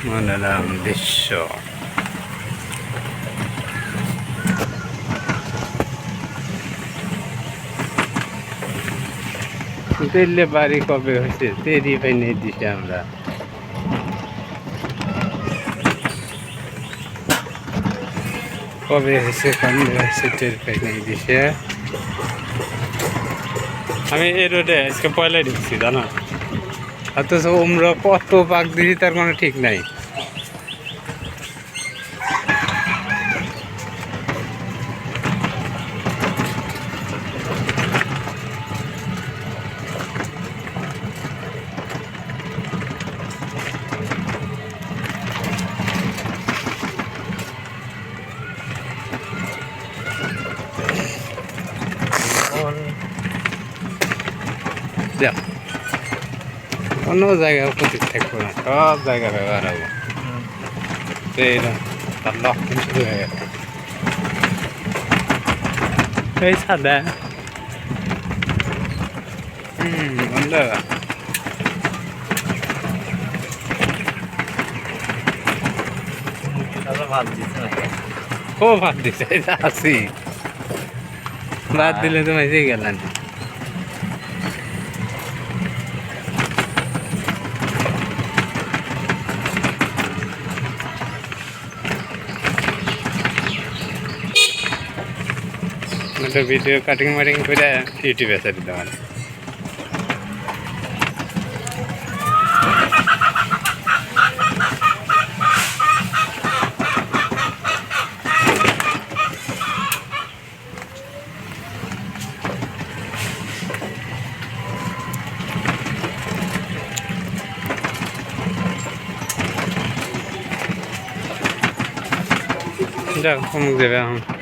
মনোরম দৃশ্য। তেলে বাড়ি কবে হয়েছে তেরি পাইনি দিছে আমরা। কবে হয়েছে কবে হয়েছে টের পাইনি দিছে। আমি এই রোডে আজকে পয়লা ঢুকছি জানো, অথচ আমরা কত পাক দিছি তার কোনো ঠিক নাই। দেখ অন্য জায়গায় উপস্থিত থাকবো না, সব জায়গায় ব্যবহার হবো। তার লক্ষণ শুরু হয়ে গেল। এই সাদা বন্ধ ও ভাত দিছে আছি, ভাত দিলে তো মাঝে গেলেন। ভিডিও কাটিং মাটিং করে ইউটিউবে ছেড়ে দেওয়ার। যাক কমুক দেবে এখন।